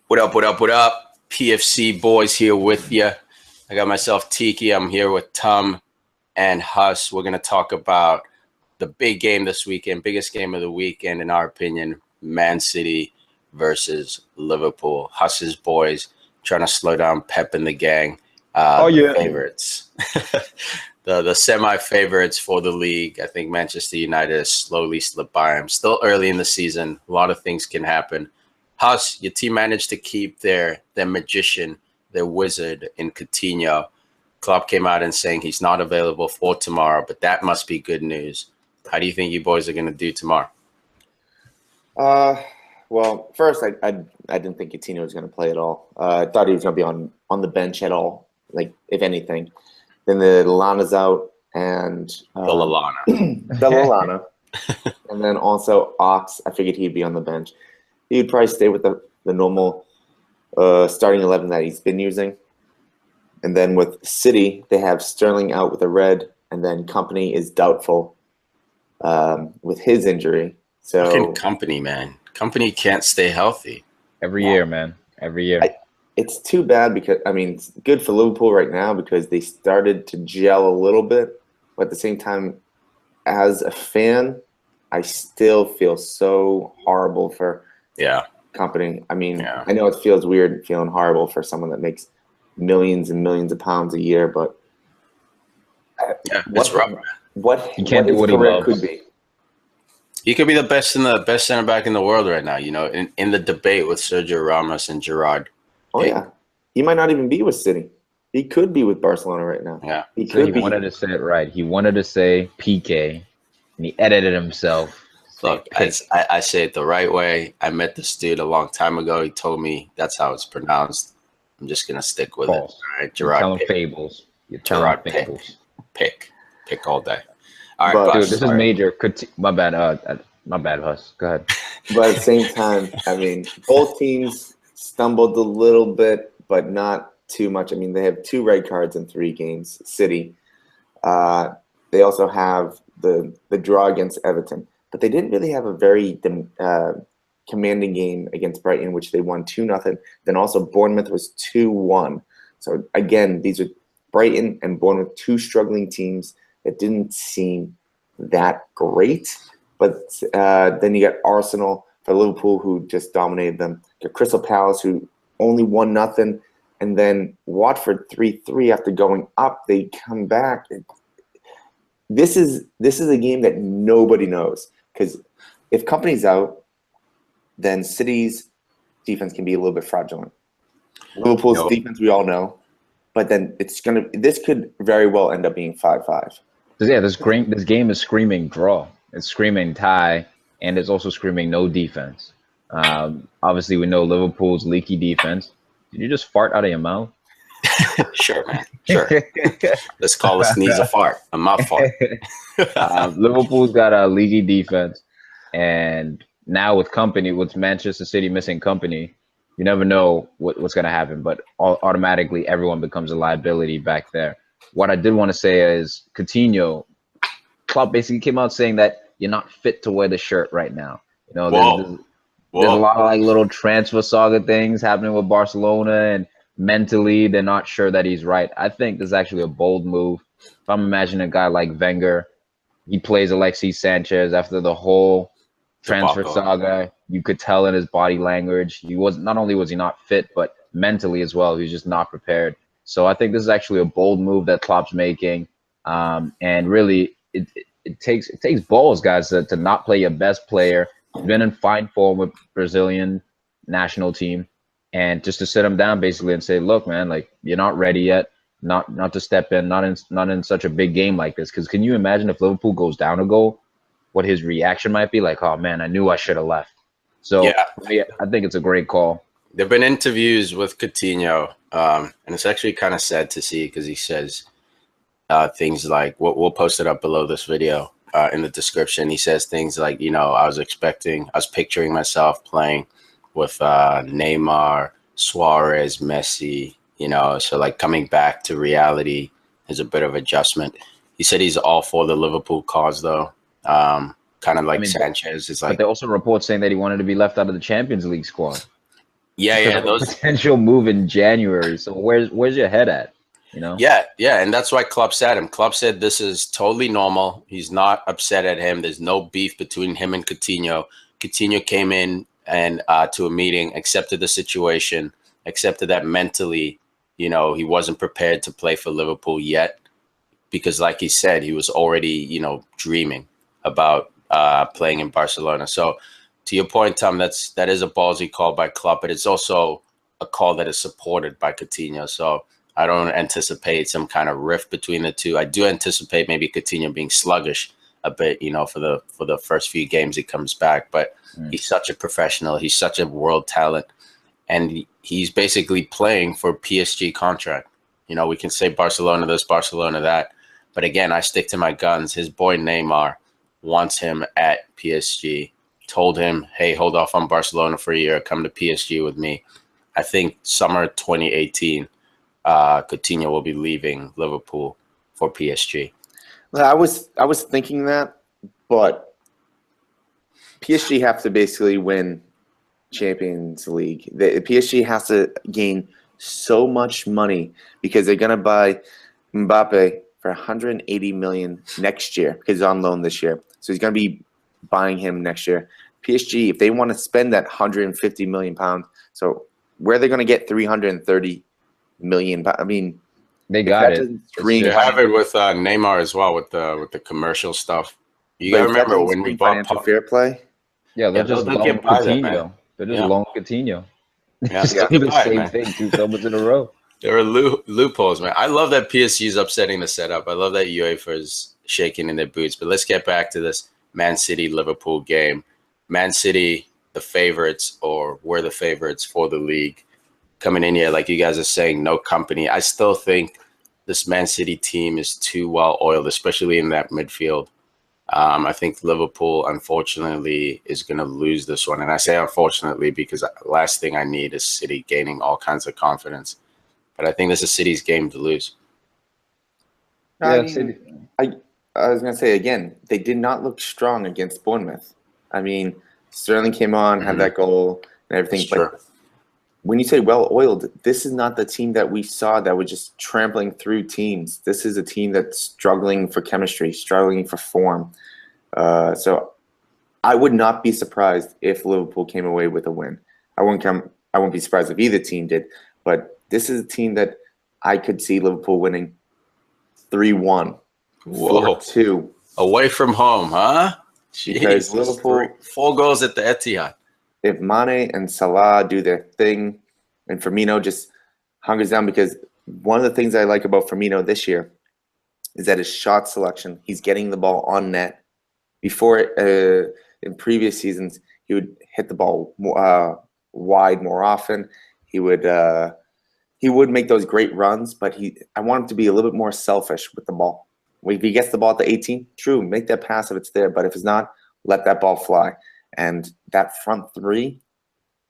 What up, what up, what up? PFC boys here with you. I got myself Tiki. I'm here with Tom and Huss. We're going to talk about the big game this weekend, biggest game of the weekend, in our opinion, Man City versus Liverpool. Huss's boys trying to slow down Pep and the gang. Favorites. the semi-favorites for the league. I think Manchester United has slowly slipped by them. Still early in the season. A lot of things can happen. Huss, your team managed to keep their magician, their wizard in Coutinho. Klopp came out and saying he's not available for tomorrow, but that must be good news. How do you think you boys are going to do tomorrow? Well, first, I didn't think Coutinho was going to play at all. I thought he was going to be on the bench at all, like, if anything. Then the Lallana's out, and the Lallana. The Lallana. And then also Ox, I figured he'd be on the bench. He would probably stay with the normal starting 11 that he's been using. And then with City, they have Sterling out with a red, and then Company is doubtful with his injury. So fucking Company, man. Company can't stay healthy. Every year, man. Every year. It's too bad because, I mean, it's good for Liverpool right now because they started to gel a little bit. But at the same time, as a fan, I still feel so horrible for Company. I mean, I know it feels weird feeling horrible for someone that makes millions and millions of pounds a year, but it's rough. What he can't do what he loves. Could be. He could be the best center back in the world right now. You know, in the debate with Sergio Ramos and Gerrard. Oh yeah, he might not even be with City. He could be with Barcelona right now. Yeah, he wanted to say it right. He wanted to say PK, and he edited himself. Look, I say it the right way. I met this dude a long time ago. He told me that's how it's pronounced. I'm just gonna stick with it. All right, Gerard. You're telling fables. You're telling fables. Pick all day. All right, dude. This is major. My bad. My bad, Huss. Go ahead. But at the same time, I mean, both teams stumbled a little bit, but not too much. I mean, they have 2 red cards in 3 games. City. They also have the draw against Everton. But they didn't really have a very commanding game against Brighton, which they won 2-0. Then also Bournemouth was 2-1. So again, these are Brighton and Bournemouth, 2 struggling teams that didn't seem that great. But then you got Arsenal for Liverpool, who just dominated them. You got Crystal Palace, who only won 0, and then Watford 3-3 after going up. They come back. This is a game that nobody knows. Because if Company's out, then City's defense can be a little bit fraudulent. Liverpool's defense, we all know, but then this could very well end up being 5-5. Yeah, this game is screaming draw. It's screaming tie, and it's also screaming no defense. Obviously, we know Liverpool's leaky defense. Did you just fart out of your mouth? Sure, man. Sure. Let's call a sneeze a fart. A mouth fart. Liverpool's got a leaky defense, and now with Manchester City missing Company, you never know what's going to happen. But automatically, everyone becomes a liability back there. What I did want to say is Coutinho, Klopp basically came out saying that you're not fit to wear the shirt right now. You know, there's a lot of like little transfer saga things happening with Barcelona, and mentally, they're not sure that he's right. I think this is actually a bold move. If I'm imagining a guy like Wenger, he plays Alexis Sanchez after the whole transfer saga. You could tell in his body language. Not only was he not fit, but mentally as well. He was just not prepared. So I think this is actually a bold move that Klopp's making. And really, it takes balls, guys, to not play your best player. He's been in fine form with Brazilian national team. And just to sit him down basically and say, look, man, like, you're not ready yet, not to step in, not in such a big game like this. Because can you imagine if Liverpool goes down a goal, what his reaction might be? Like, oh, man, I knew I should have left. So yeah, I think it's a great call. There have been interviews with Coutinho, and it's actually kind of sad to see because he says things like, we'll post it up below this video in the description. He says things like, you know, I was picturing myself playing with Neymar, Suarez, Messi, you know, so like coming back to reality is a bit of adjustment. He said he's all for the Liverpool cause, though. Kind of like Sanchez is like. But they also report saying that he wanted to be left out of the Champions League squad. Yeah. Those potential move in January. So where's your head at? You know? Yeah, and that's why Klopp said him. Klopp said this is totally normal. He's not upset at him. There's no beef between him and Coutinho. Coutinho came in and to a meeting, accepted the situation, accepted that mentally, he wasn't prepared to play for Liverpool yet, because like he said, he was already, dreaming about playing in Barcelona. So to your point, Tom, that is a ballsy call by Klopp, but it's also a call that is supported by Coutinho. So I don't anticipate some kind of rift between the two. I do anticipate maybe Coutinho being sluggish a bit, for the first few games he comes back. But he's such a professional. He's such a world talent. And he's basically playing for PSG contract. We can say Barcelona this, Barcelona that. But again, I stick to my guns. His boy Neymar wants him at PSG. Told him, hey, hold off on Barcelona for a year. Come to PSG with me. I think summer 2018, Coutinho will be leaving Liverpool for PSG. Well, I was thinking that, but PSG have to basically win Champions League. The PSG has to gain so much money because they're gonna buy Mbappe for 180 million next year because he's on loan this year. So he's gonna be buying him next year. PSG, if they want to spend that 150 million pounds, so where they're gonna get 330 million. I mean, they got it. They have it with Neymar as well with the commercial stuff. You gotta remember when we bought financial fair play. Yeah, they're just loan Coutinho. They're just loan Coutinho. Just do the same thing 2 summers in a row. There are loopholes, man. I love that PSG is upsetting the setup. I love that UEFA is shaking in their boots. But let's get back to this Man City Liverpool game. Man City, the favorites, or were the favorites for the league. Coming in here, like you guys are saying, no company. I still think this Man City team is too well oiled, especially in that midfield. I think Liverpool, unfortunately, is going to lose this one. And I say unfortunately because the last thing I need is City gaining all kinds of confidence. But I think this is City's game to lose. I was going to say, again, they did not look strong against Bournemouth. I mean, Sterling came on, had that goal and everything. But when you say well-oiled, this is not the team that we saw that was just trampling through teams. This is a team that's struggling for chemistry, struggling for form. So I would not be surprised if Liverpool came away with a win. I wouldn't be surprised if either team did. But this is a team that I could see Liverpool winning 3-1, 4-2. Away from home, huh? Because Liverpool 4 goals at the Etihad. If Mane and Salah do their thing and Firmino just hungers down, because one of the things I like about Firmino this year is that his shot selection, he's getting the ball on net. Before, in previous seasons, he would hit the ball wide more often. He would make those great runs, but I want him to be a little bit more selfish with the ball. If he gets the ball at the 18, true, make that pass if it's there, but if it's not, let that ball fly. And that front three,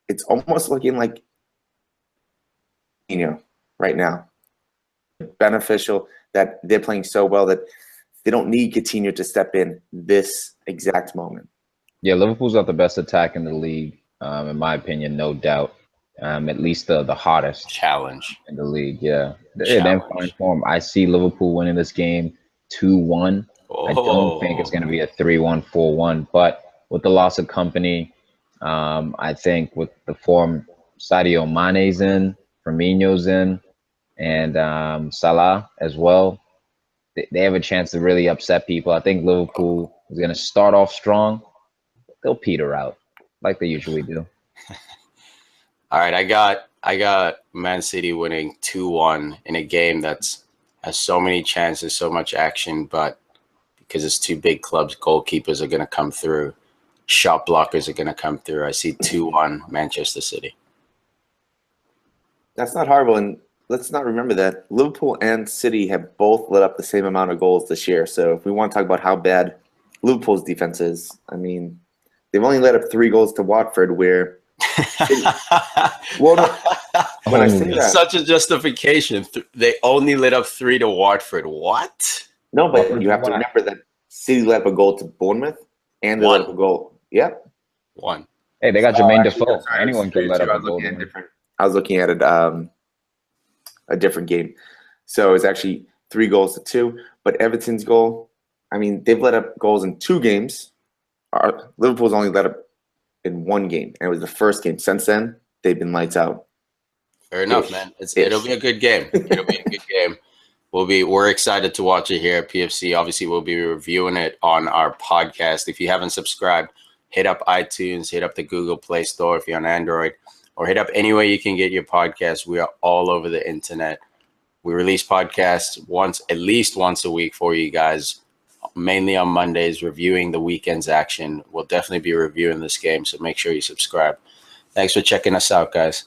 it's almost looking like right now. Beneficial that they're playing so well that they don't need Coutinho to step in this exact moment. Yeah, Liverpool's got the best attack in the league, in my opinion, no doubt. At least the hottest challenge in the league. Yeah, they're in fine form. I see Liverpool winning this game 2-1. I don't think it's going to be a 3-1, 4-1, but with the loss of company, I think with the form Sadio Mane's in, Firmino's in, and Salah as well, they have a chance to really upset people. I think Liverpool is going to start off strong. They'll peter out like they usually do. All right, I got Man City winning 2-1 in a game that's has so many chances, so much action, but because it's two big clubs, goalkeepers are going to come through. Shot blockers are going to come through. I see 2-1 Manchester City. That's not horrible. And let's not remember that Liverpool and City have both let up the same amount of goals this year. So if we want to talk about how bad Liverpool's defense is, I mean, they've only let up 3 goals to Watford, where when I say that, such a justification. They only let up 3 to Watford. What? No, but you have to remember that City let up a goal to Bournemouth, and they let up a goal. Yep. 1. Hey, they got Jermaine Actually, no, Defoe. sorry, it was Anyone can let 3-2. up a goal to win. I was looking at it a different game. So it's actually 3-2. But Everton's goal, I mean, they've let up goals in 2 games. Liverpool's only let up in 1 game, and it was the first game. Since then, they've been lights out. Fair enough, man. It'll be a good game. It'll be a good game. We're excited to watch it here at PFC. Obviously, we'll be reviewing it on our podcast. If you haven't subscribed, hit up iTunes, hit up the Google Play Store if you're on Android, or hit up anywhere you can get your podcast. We are all over the internet. We release podcasts at least once a week for you guys, mainly on Mondays, reviewing the weekend's action. We'll definitely be reviewing this game, so make sure you subscribe. Thanks for checking us out, guys.